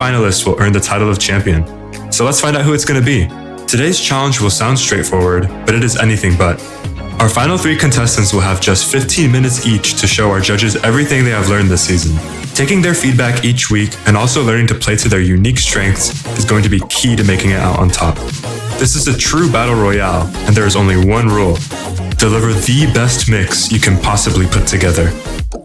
finalists will earn the title of champion. So let's find out who it's going to be. Today's challenge will sound straightforward, but it is anything but. Our final 3 contestants will have just 15 minutes each to show our judges everything they have learned this season. Taking their feedback each week and also learning to play to their unique strengths is going to be key to making it out on top. This is a true battle royale, and there is only one rule: deliver the best mix you can possibly put together.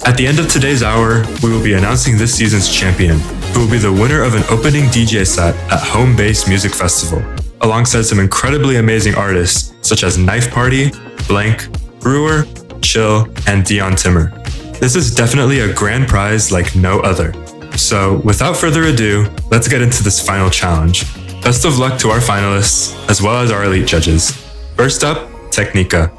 At the end of today's hour, we will be announcing this season's champion, who will be the winner of an opening DJ set at Home Base Music Festival, alongside some incredibly amazing artists such as Knife Party, Blank, Brewer, Chill, and Dion Timmer. This is definitely a grand prize like no other. So without further ado, let's get into this final challenge. Best of luck to our finalists, as well as our elite judges. First up, Technica.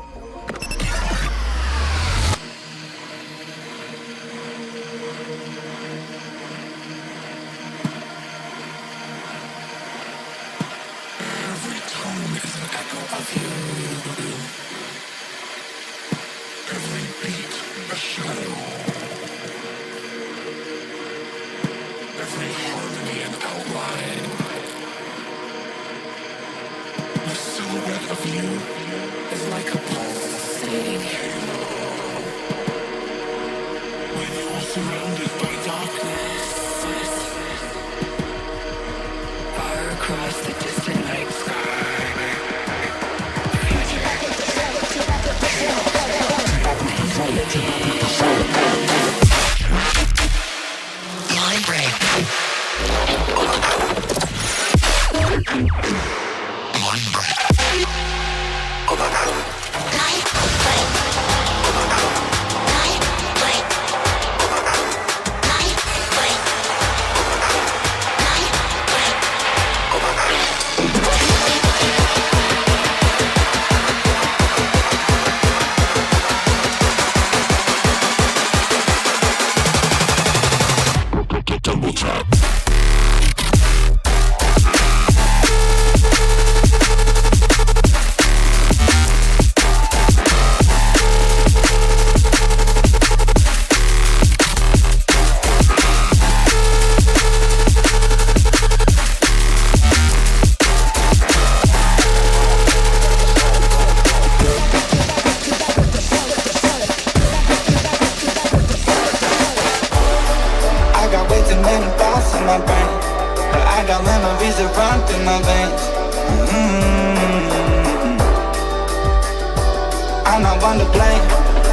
I'm not one to blame,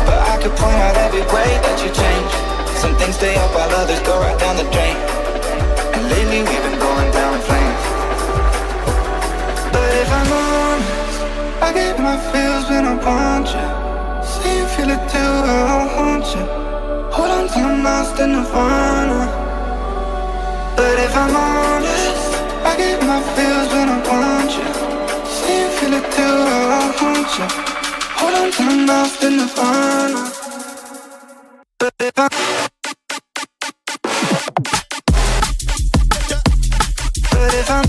but I could point out every way that you change. Some things stay up while others go right down the drain. And lately we've been going down in flames. But if I'm honest, I get my feels when I want you. See you feel it too, I'll haunt you. Hold on till I'm lost in nirvana. But if I'm honest, I get my feels when I want you. See you feel it too, I'll haunt you. Hold on till I'm lost in nirvana. But if I'm But if I'm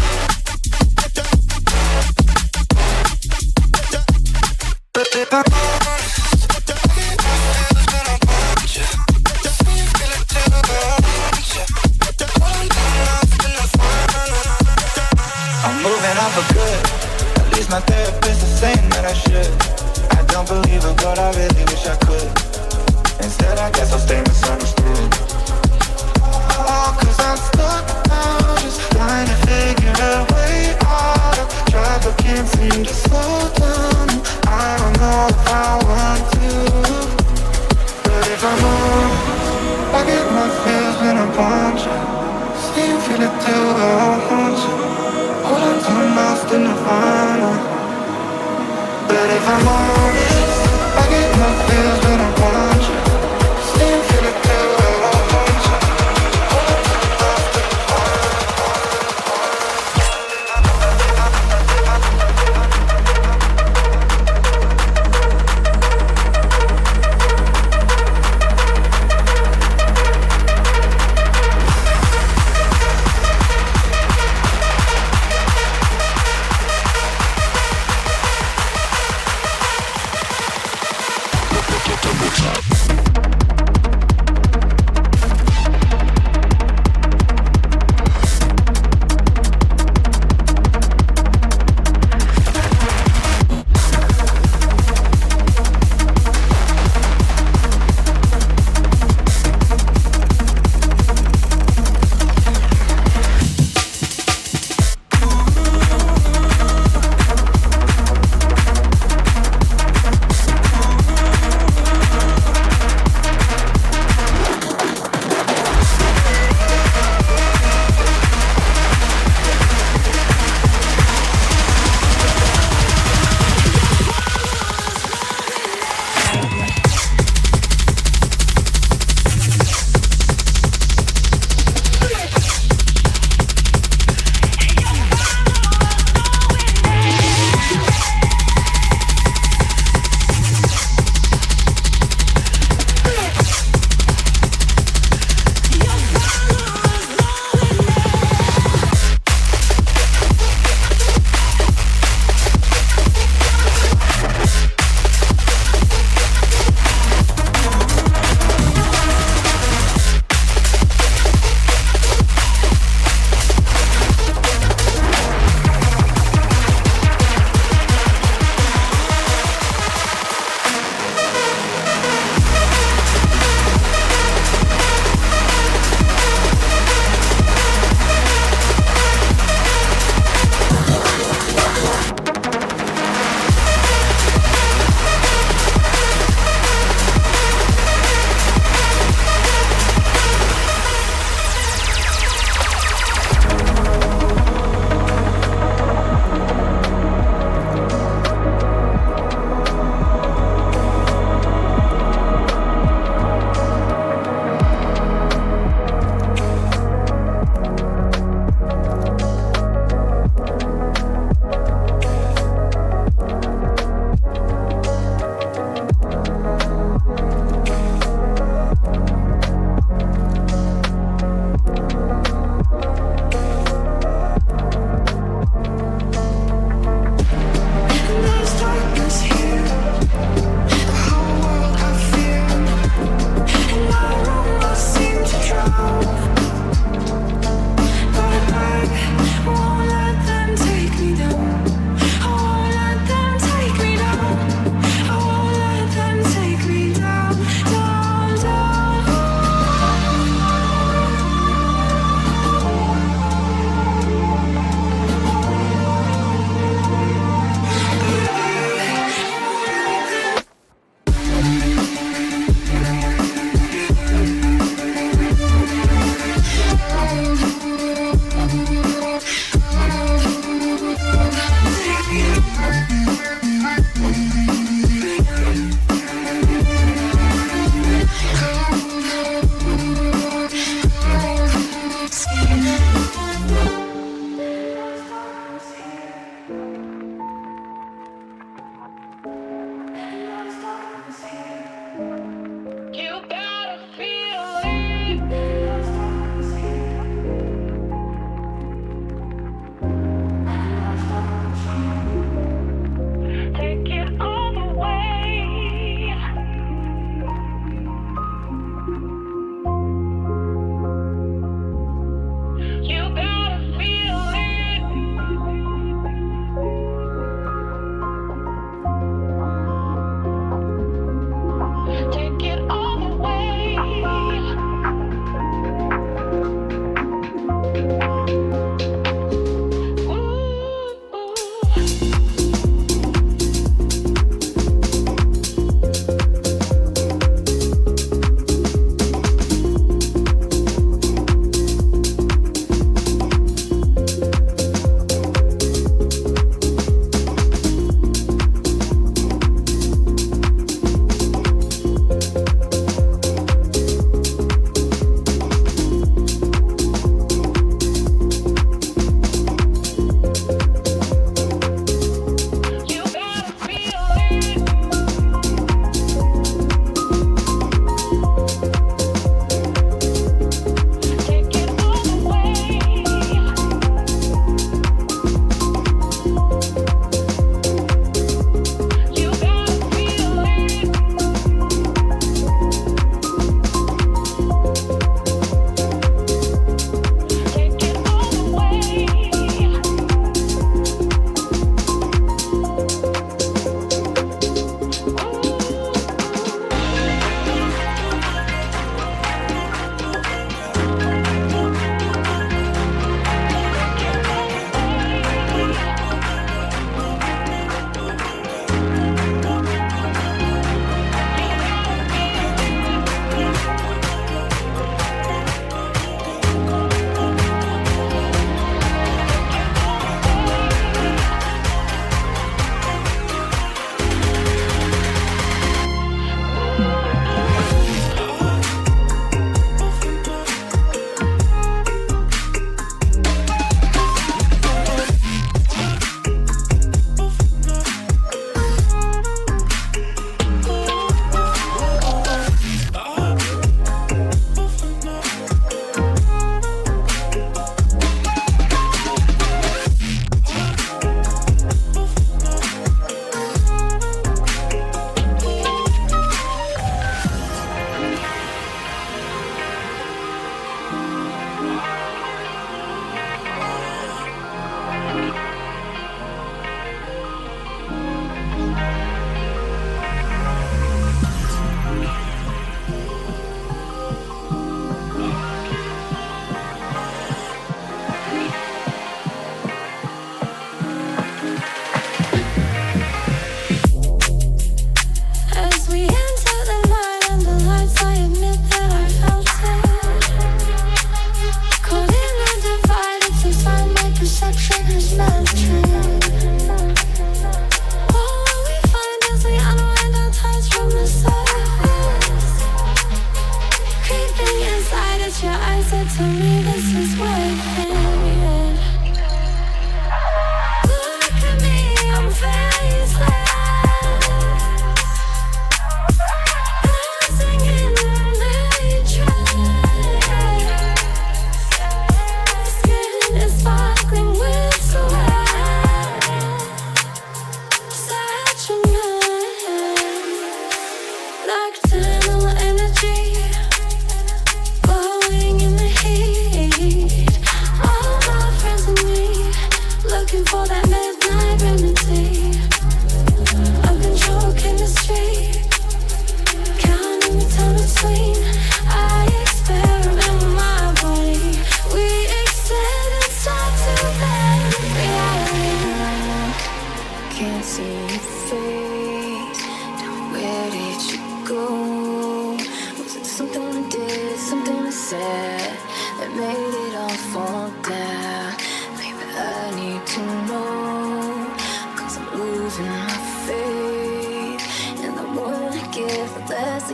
But if I'm I'm moving on for good. At least my therapist is saying that I should. I don't believe it, but I really wish I could. Instead, I guess I'll stay misunderstood. Oh, 'cause I'm stuck now, just trying to figure a way out of try but can't seem to slow down. I don't know if I want to, but if I'm on, I get my feels when I want you. See you feel it too, I'll haunt you. Hold on till I'm lost in nirvana. But if I'm honest, I get my feels when I want you. See you feel it too, I'll haunt you. Hold on till I'm lost in nirvana.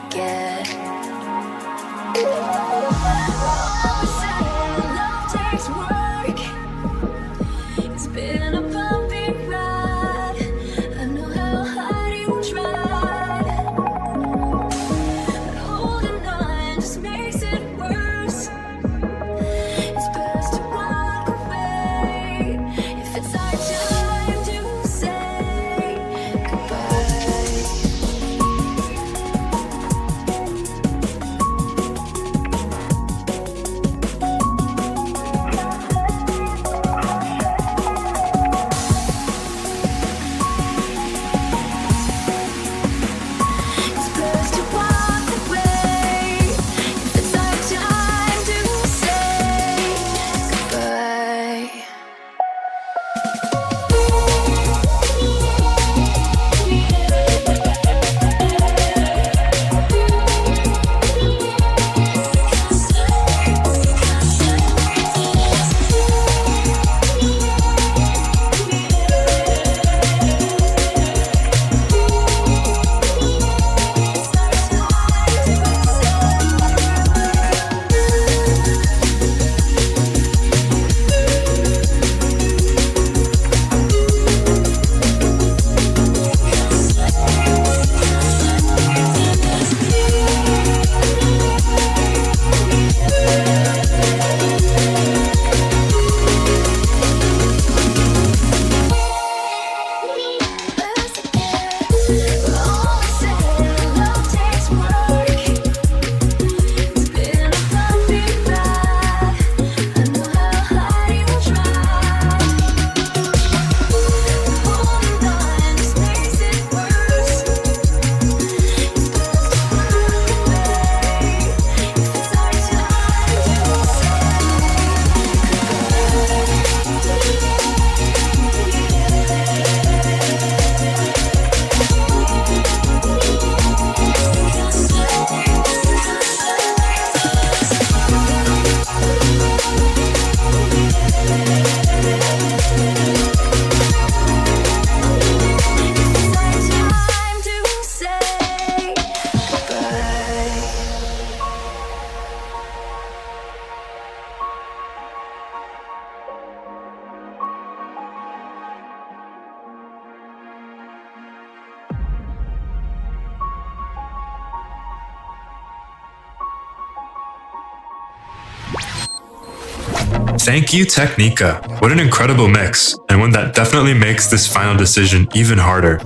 forget. Love takes work. It's been a bumpy ride. I know how hard you tried, but holding on just makes it worse. It's best to walk away if it's our time to say goodbye. It's best to walk away if it's our time to say goodbye. Thank you, Technica. What an incredible mix, and one that definitely makes this final decision even harder.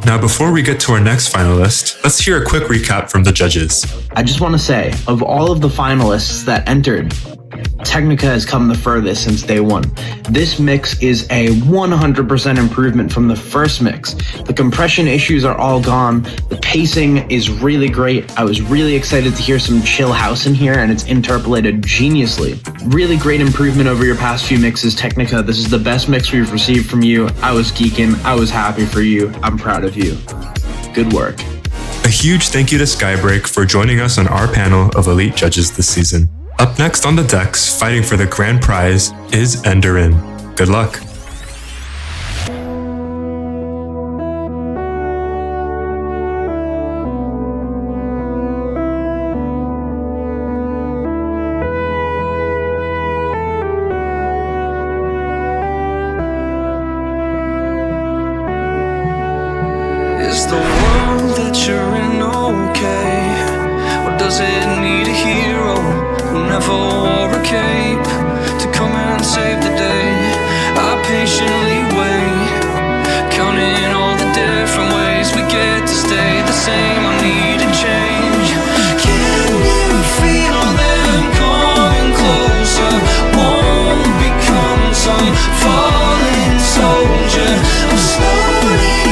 Now, before we get to our next finalist, let's hear a quick recap from the judges. I just want to say, of all of the finalists that entered, Technica has come the furthest since day one. This mix is a 100% improvement from the first mix. The compression issues are all gone. The pacing is really great. I was really excited to hear some chill house in here, and it's interpolated geniusly. Really great improvement over your past few mixes, Technica. This is the best mix we've received from you. I was geeking. I was happy for you. I'm proud of you. Good work. A huge thank you to Skybreak for joining us on our panel of elite judges this season. Up next on the decks, fighting for the grand prize, is Enderin. Good luck. Is the world that you're in okay? Or does it need a hero who never wore a cape to come and save the day? I patiently wait, counting all the different ways we get to stay the same. I need a change. Can you feel them coming closer? Won't become some fallen soldier. I'm slowly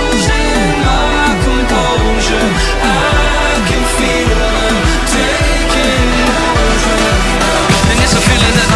losing my composure. I can feel them taking over, and it's a feeling that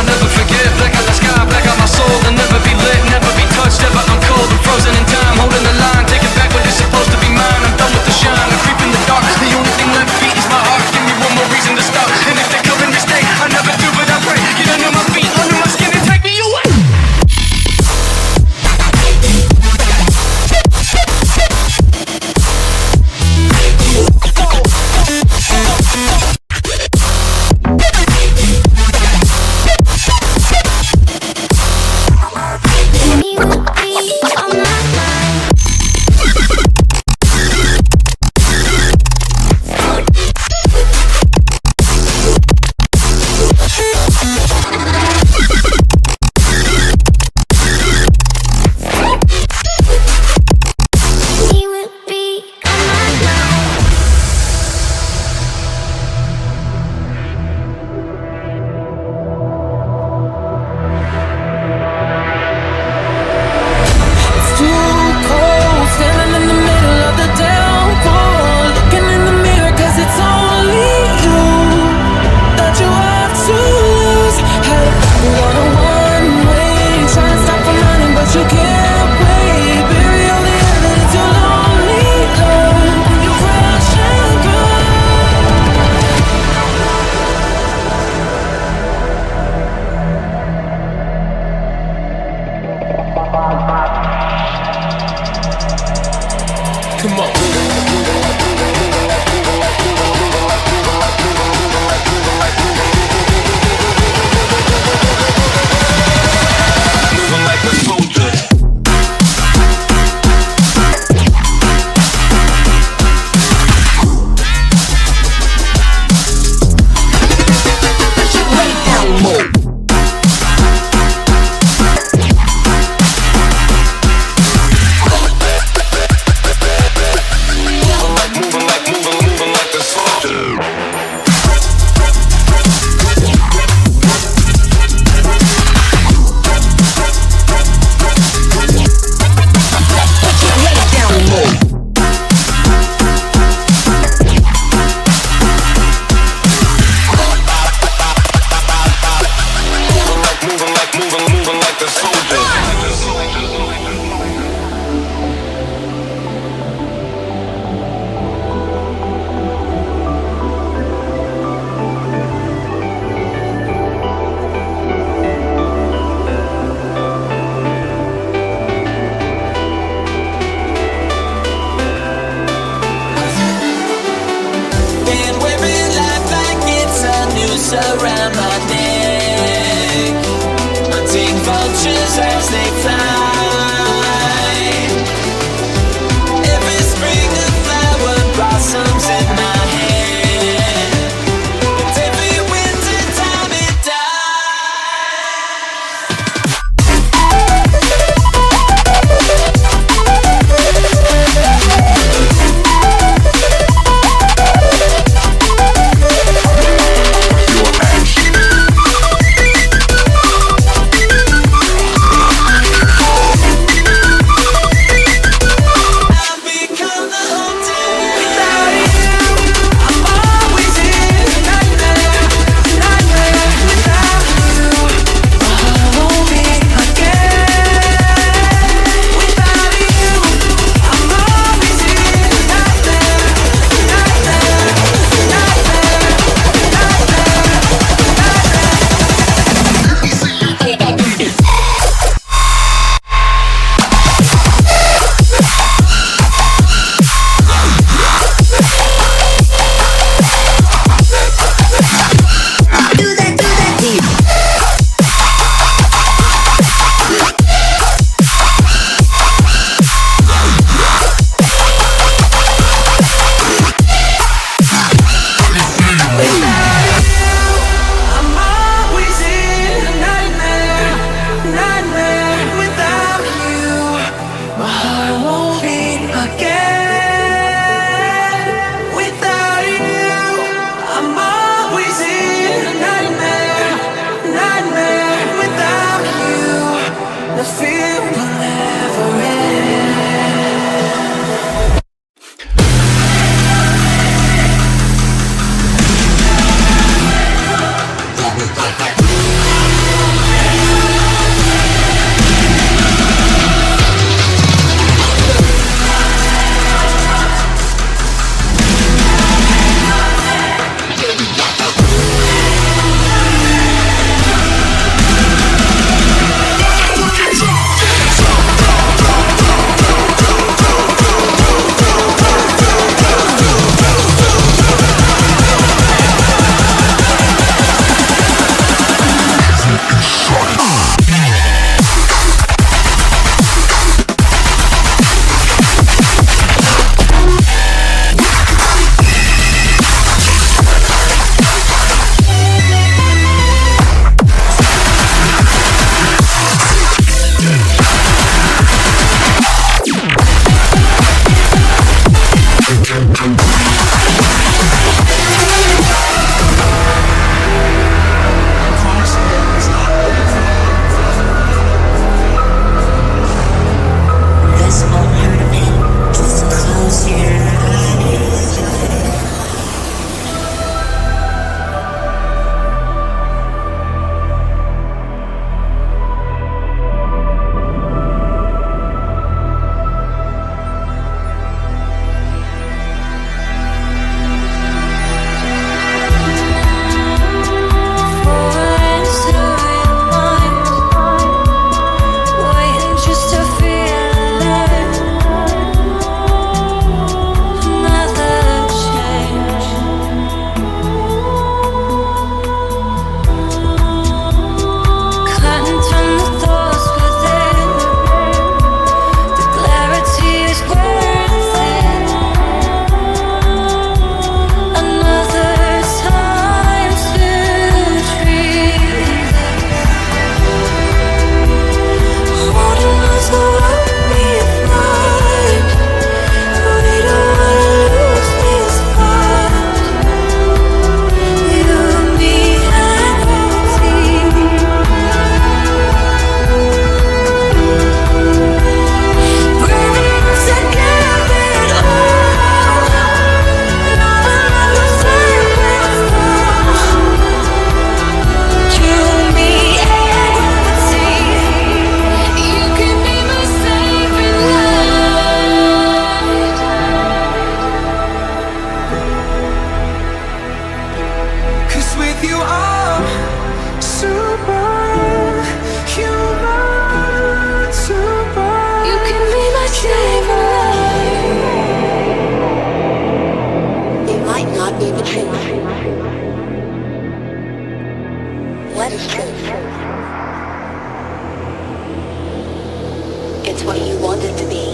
It's what you want it to be.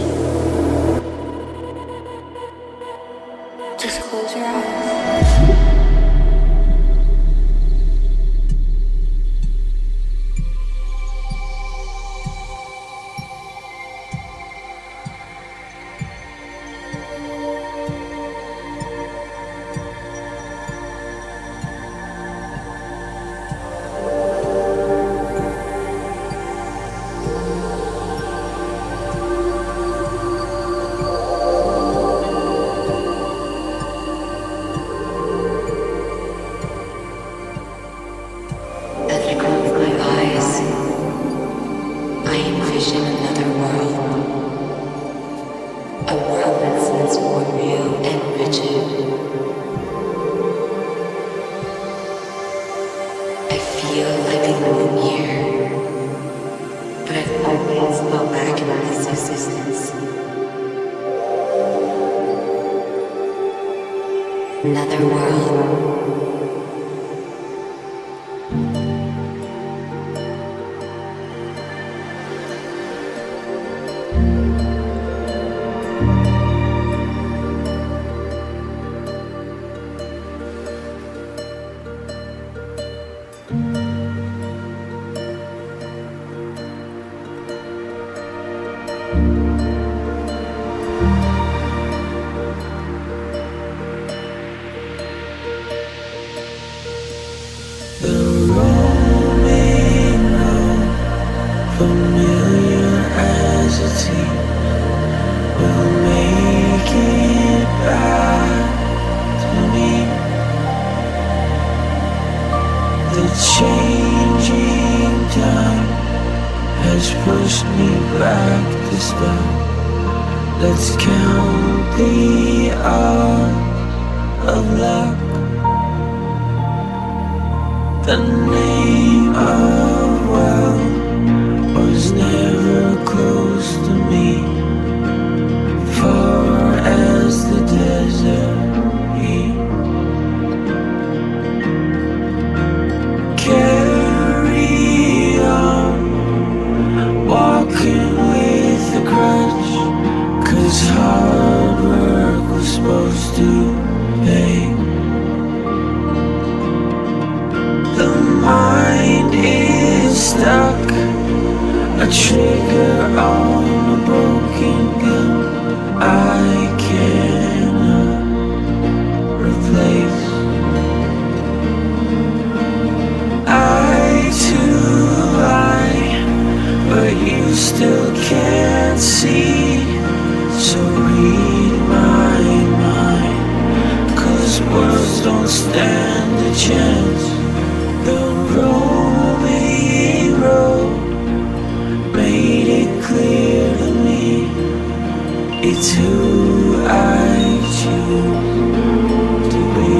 Just close your eyes. Another world. Let's count the odds of luck. The name of wealth was never close to me, far as the desert heat. Carry on, walking with a grudge. 'Cause hard work was supposed to pay. The mind is stuck, a trigger on a broken gun I cannot replace. Eye to eye, but you still can't see. So read my mind, 'cause words don't stand a chance. The rolling road made it clear to me, it's who I choose to be.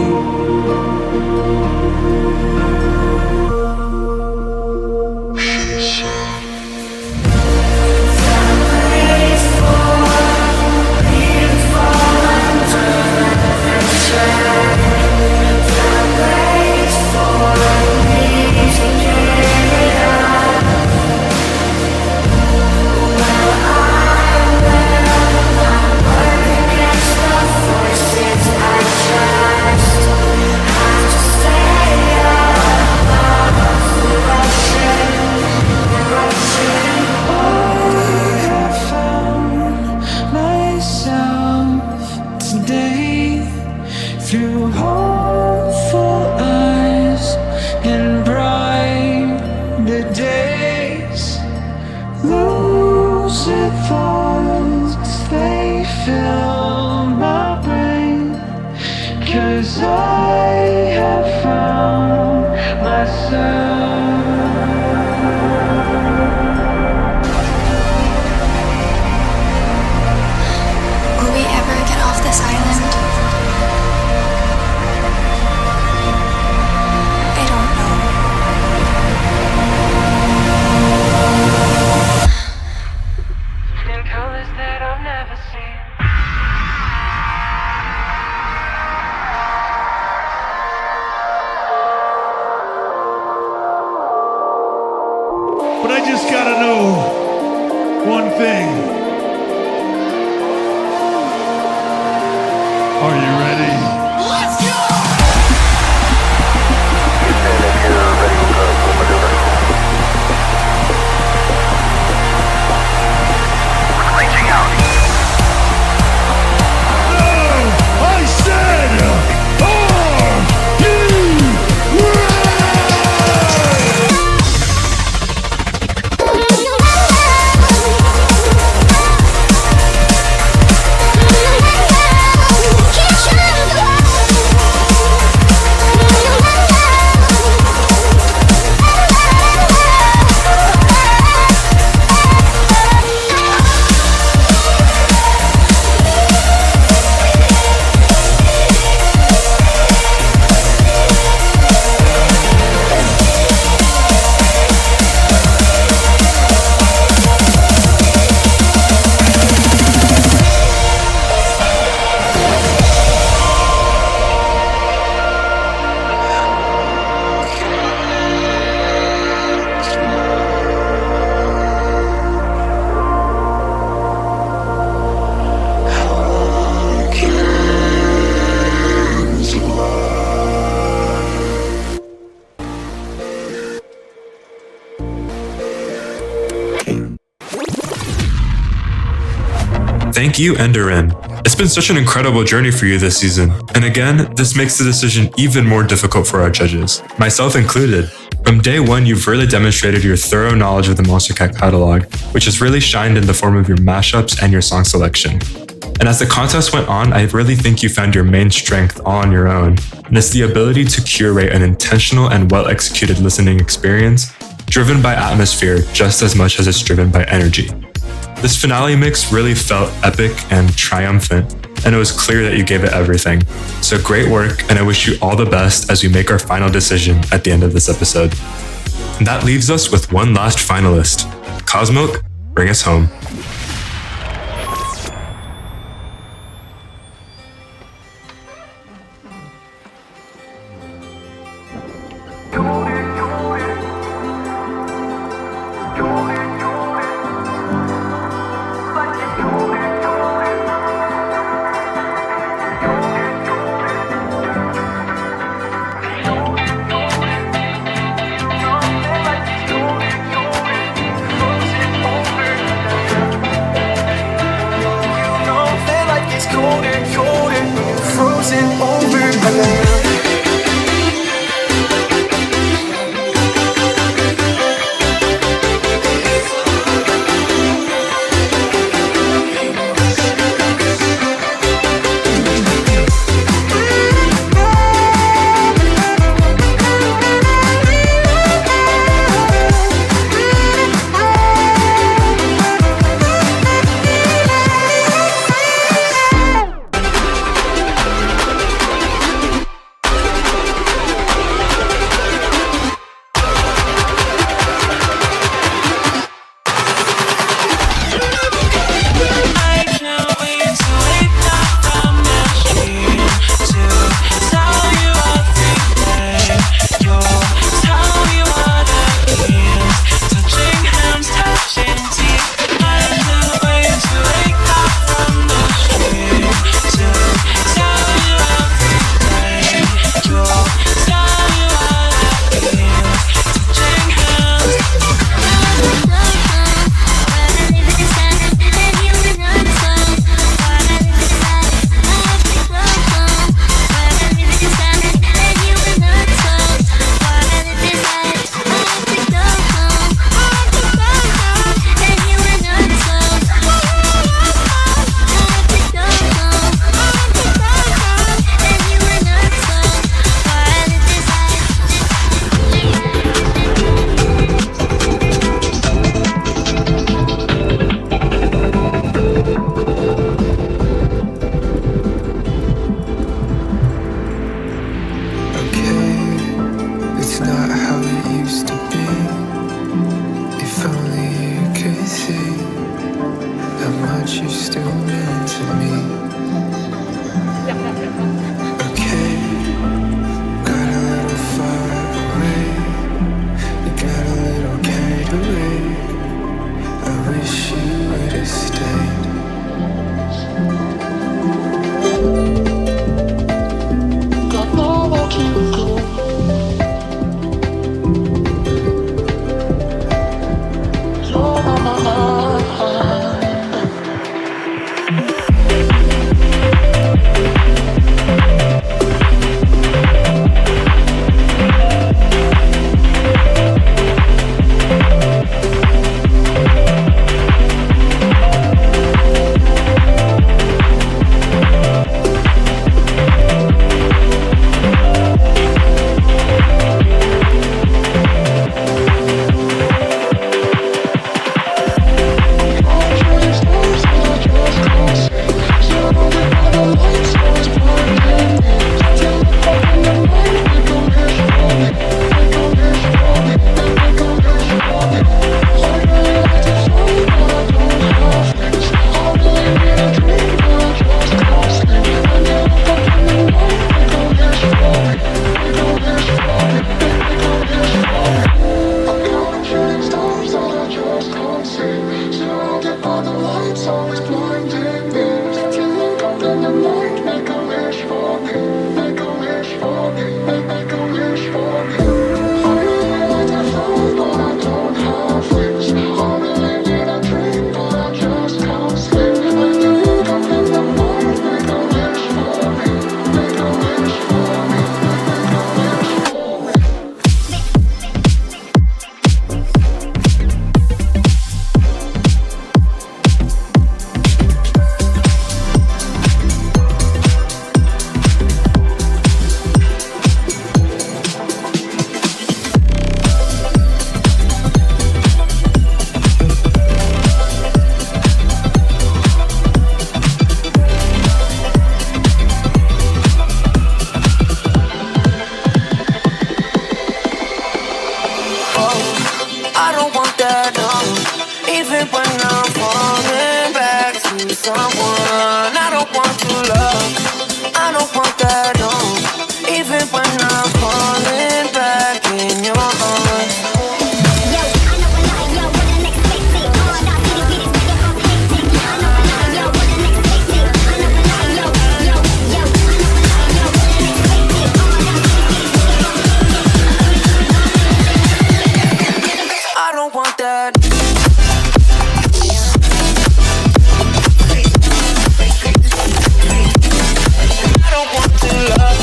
Through hopeful eyes and brighter days, lucid thoughts, they fill my brain. 'Cause I have found myself. Will we ever get off this island? But I just gotta know one thing. Are you ready? Let's go! Reaching out. I said, are you ready? Thank you, Enderin. It's been such an incredible journey for you this season. And again, this makes the decision even more difficult for our judges, myself included. From day one, you've really demonstrated your thorough knowledge of the Monster Cat catalog, which has really shined in the form of your mashups and your song selection. And as the contest went on, I really think you found your main strength all on your own, and it's the ability to curate an intentional and well-executed listening experience, driven by atmosphere just as much as it's driven by energy. This finale mix really felt epic and triumphant, and it was clear that you gave it everything. So great work, and I wish you all the best as we make our final decision at the end of this episode. And that leaves us with one last finalist. Cosmilk, bring us home. Even when I'm falling back to someone I don't want to love, I don't want that, no. Even when I'm falling back in your arms. I don't want that. I don't want to love.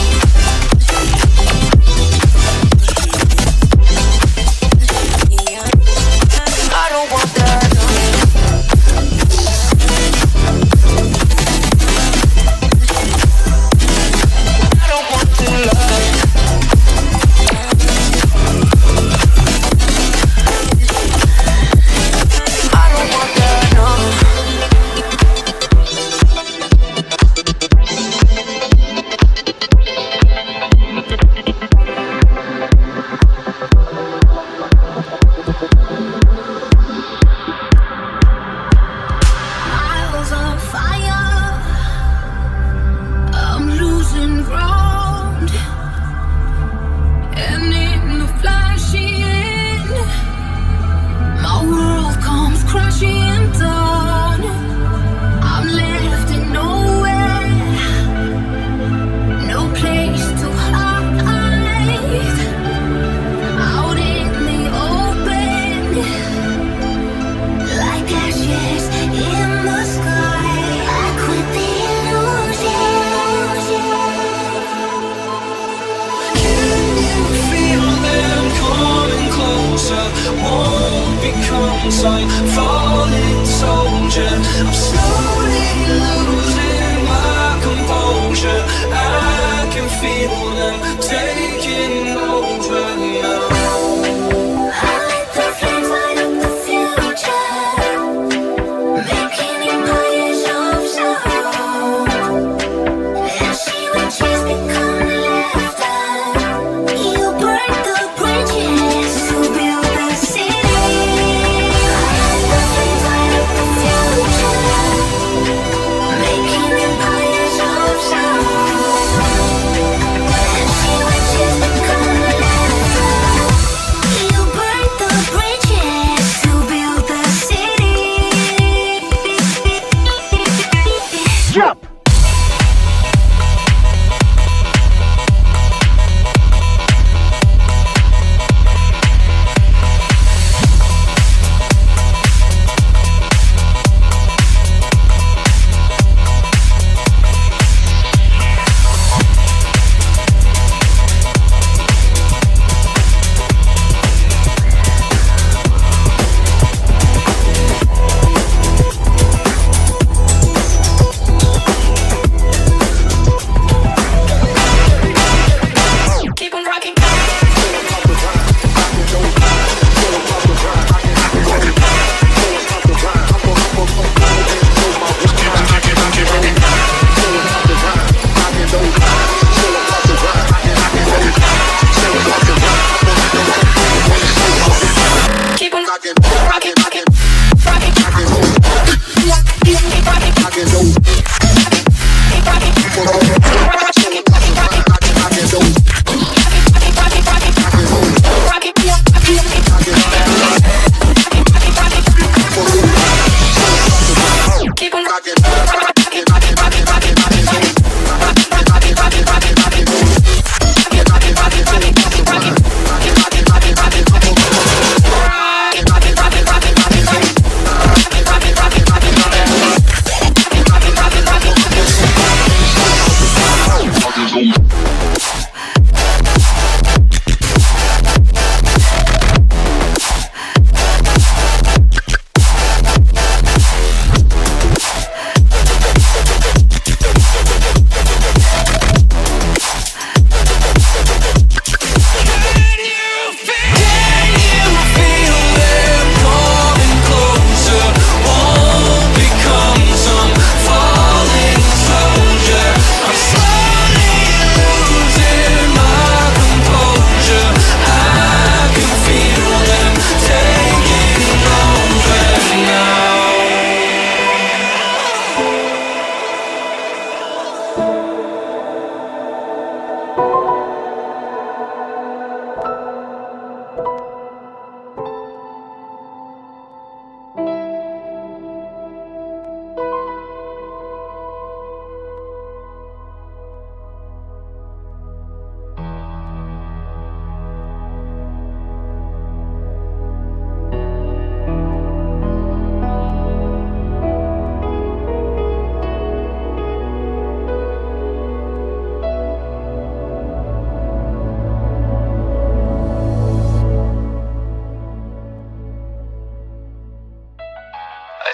I don't want that. I don't want to love. I don't want that, no. Miles on fire, I'm losing ground, and in the flashing, my world comes crashing down. I'm left in nowhere, no place to hide, out in the open, like ashes in the sky. I quit the illusion. Can you feel them coming closer? Won't become time, falling soldier. I'm slowly losing my composure. I can feel them taking over now. I let the flames light up the future, making empires of sound. And she when she's become laughter. You burn the bridges to build the city. I let the flames light up the future, making empires of sound. And she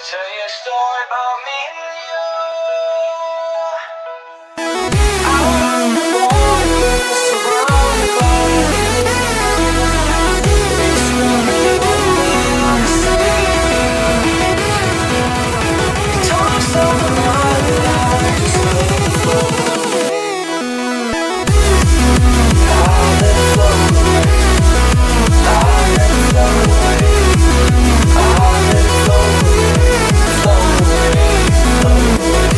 tell you a story about me and you. I was born surrounded by talks over my life, just let it flow away. I'll let it flow away. I'll let it flow away. I'll let it flow away. Flow away, flow away.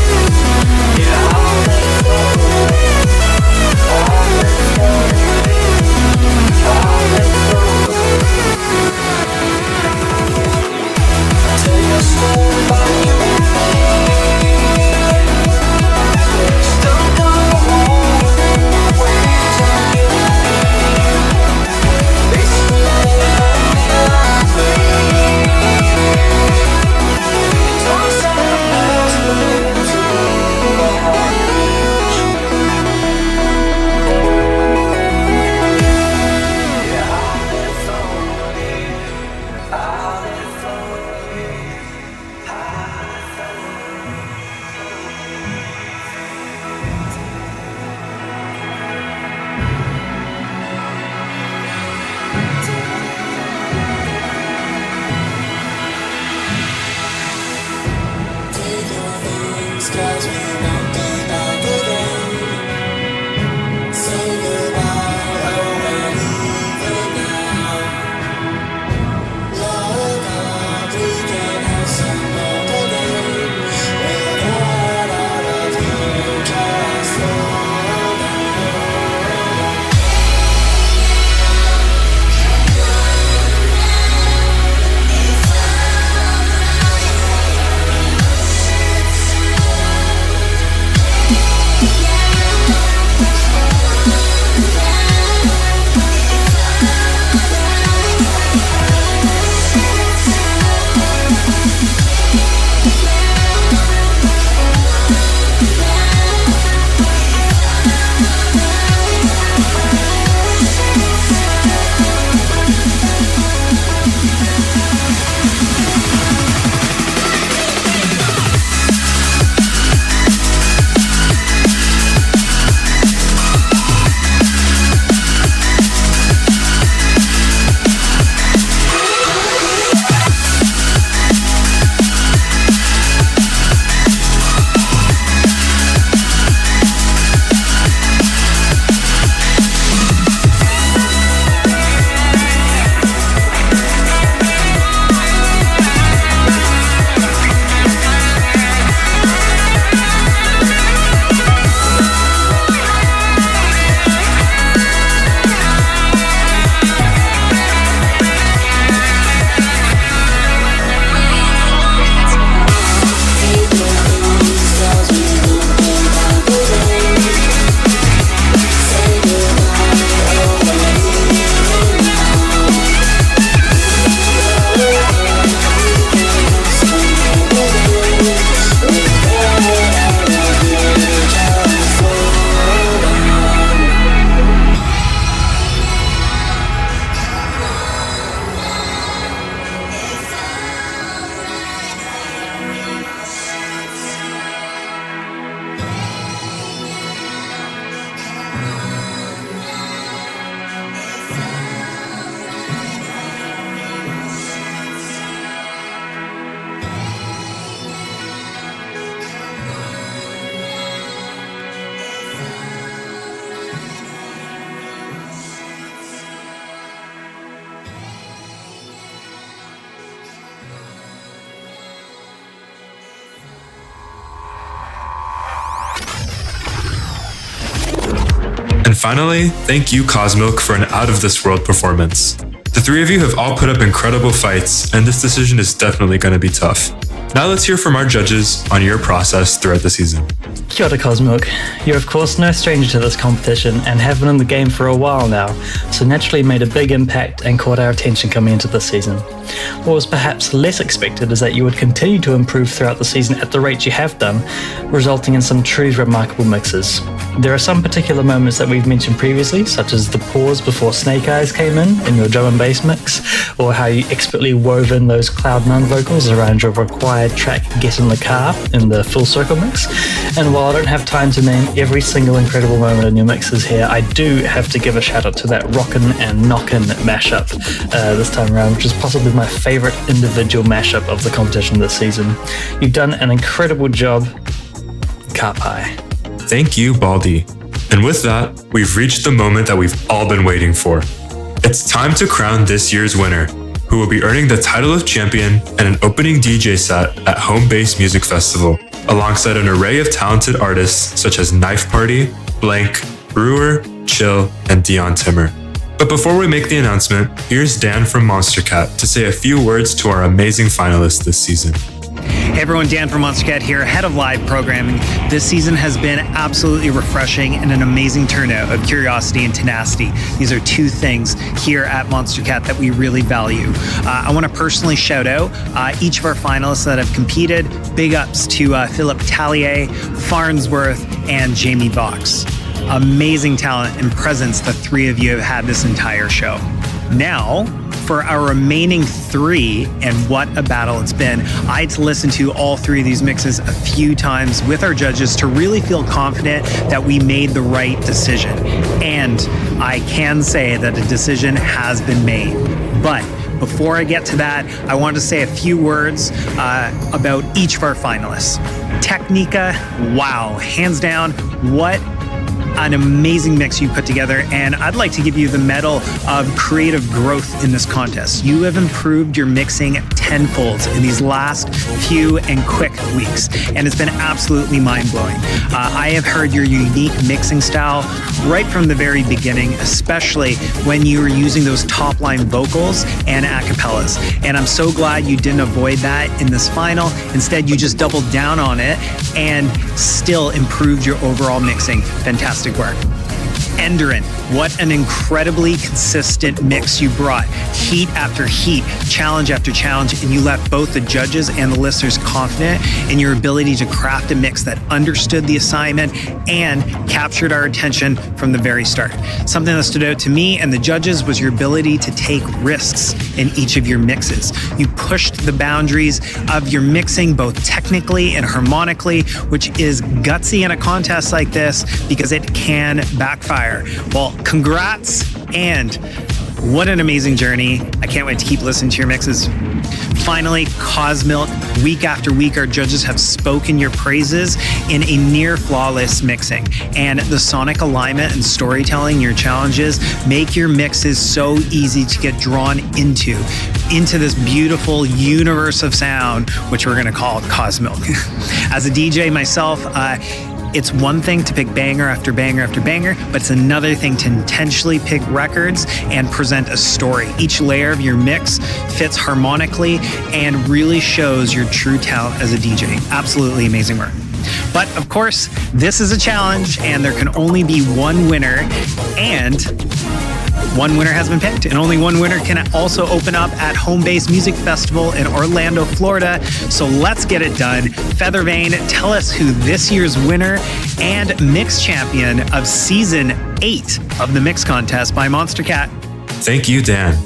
Yeah, I'll let it flow away. I'll let it flow away. I'll let it flow away. I'll tell you a story about you and me. Still go home ways of getting me. Basically, talks of the past, but into yeah, I'll let it flow away. I'll let it flow away. Cause we won't be back again. Say goodbye, oh we're leaving now. Look up, we can have some more today. We'll get out of here, just slow down. And finally, thank you, Cosmilk, for an out-of-this-world performance. The three of you have all put up incredible fights, and this decision is definitely going to be tough. Now let's hear from our judges on your process throughout the season. Kia ora, Cosmilk. You're of course no stranger to this competition and have been in the game for a while now, so naturally made a big impact and caught our attention coming into this season. What was perhaps less expected is that you would continue to improve throughout the season at the rate you have done, resulting in some truly remarkable mixes. There are some particular moments that we've mentioned previously, such as the pause before Snake Eyes came in your drum and bass mix, or how you expertly wove in those Cloud9 vocals around your required track Get in the Car in the Full Circle mix. And while I don't have time to name every single incredible moment in your mixes here, I do have to give a shout out to that Rockin' and Knockin' mashup this time around, which is possibly my favorite individual mashup of the competition this season. You've done an incredible job. Kapai. Thank you, Baldy. And with that, we've reached the moment that we've all been waiting for. It's time to crown this year's winner, who will be earning the title of champion and an opening DJ set at Home Base Music Festival, alongside an array of talented artists such as Knife Party, Blank, Brewer, Chill, and Dion Timmer. But before we make the announcement, here's Dan from Monster Cat to say a few words to our amazing finalists this season. Hey everyone, Dan from Monster Cat here, head of live programming. This season has been absolutely refreshing and an amazing turnout of curiosity and tenacity. These are two things here at Monster Cat that we really value. I want to personally shout out each of our finalists that have competed. Big ups to Philip Tallier, Farnsworth, and Jamie Vox. Amazing talent and presence the three of you have had this entire show. Now, for our remaining three, and what a battle it's been. I had to listen to all three of these mixes a few times with our judges to really feel confident that we made the right decision. And I can say that a decision has been made. But before I get to that, I want to say a few words about each of our finalists. Technica, wow, hands down, what an amazing mix you put together, and I'd like to give you the medal of creative growth in this contest. You have improved your mixing tenfold in these last few and quick weeks, and it's been absolutely mind-blowing. I have heard your unique mixing style right from the very beginning, especially when you were using those top-line vocals and acapellas, and I'm so glad you didn't avoid that in this final. Instead, you just doubled down on it and still improved your overall mixing. Fantastic work. Endurin, what an incredibly consistent mix you brought. Heat after heat, challenge after challenge, and you left both the judges and the listeners confident in your ability to craft a mix that understood the assignment and captured our attention from the very start. Something that stood out to me and the judges was your ability to take risks in each of your mixes. You pushed the boundaries of your mixing both technically and harmonically, which is gutsy in a contest like this because it can backfire. Well, congrats, and what an amazing journey. I can't wait to keep listening to your mixes. Finally, Cosmilk. Week after week, our judges have spoken your praises in a near flawless mixing. And the sonic alignment and storytelling in your challenges make your mixes so easy to get drawn into this beautiful universe of sound, which we're going to call Cosmilk. As a DJ myself, it's one thing to pick banger after banger after banger, but it's another thing to intentionally pick records and present a story. Each layer of your mix fits harmonically and really shows your true talent as a DJ. Absolutely amazing work. But of course, this is a challenge and there can only be one winner, and one winner has been picked, and only one winner can also open up at Home Base Music Festival in Orlando, Florida. So let's get it done. Feathervane, tell us who this year's winner and mix champion of Season 8 of the Mix Contest by Monster Cat. Thank you, Dan.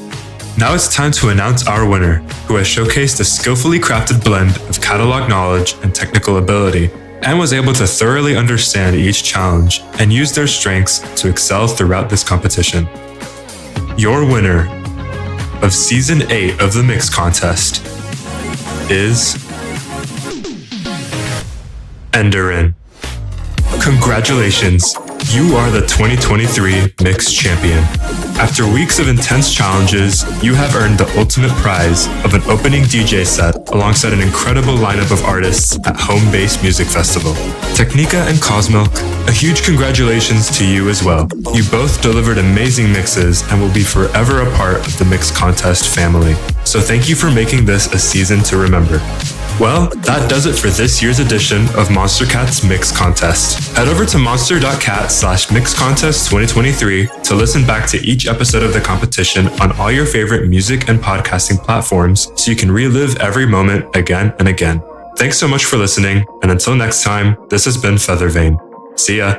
Now it's time to announce our winner, who has showcased a skillfully crafted blend of catalog knowledge and technical ability, and was able to thoroughly understand each challenge and use their strengths to excel throughout this competition. Your winner of Season 8 of the Mix Contest is Endurin. Congratulations, you are the 2023 Mix Champion. After weeks of intense challenges, you have earned the ultimate prize of an opening DJ set alongside an incredible lineup of artists at Home Base Music Festival. Technica and Cosmilk, a huge congratulations to you as well. You both delivered amazing mixes and will be forever a part of the Mix Contest family. So thank you for making this a season to remember. Well, that does it for this year's edition of Monster Cat's Mix Contest. Head over to monster.cat/mixcontest2023 to listen back to each episode of the competition on all your favorite music and podcasting platforms so you can relive every moment again and again. Thanks so much for listening, and until next time, this has been Feathervane. See ya.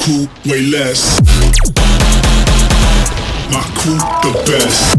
crew way less. My crew the best.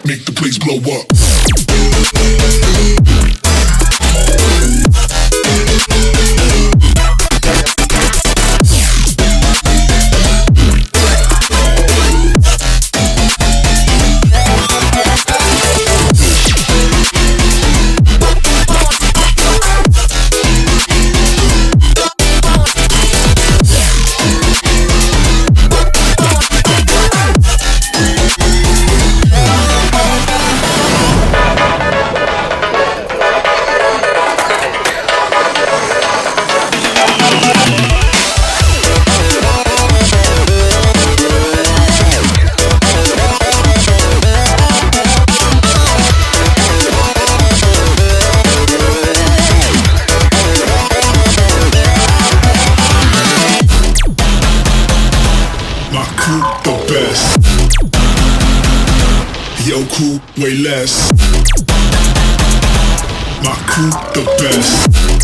Make the place blow up. The best. Yo crew way less. My crew the best.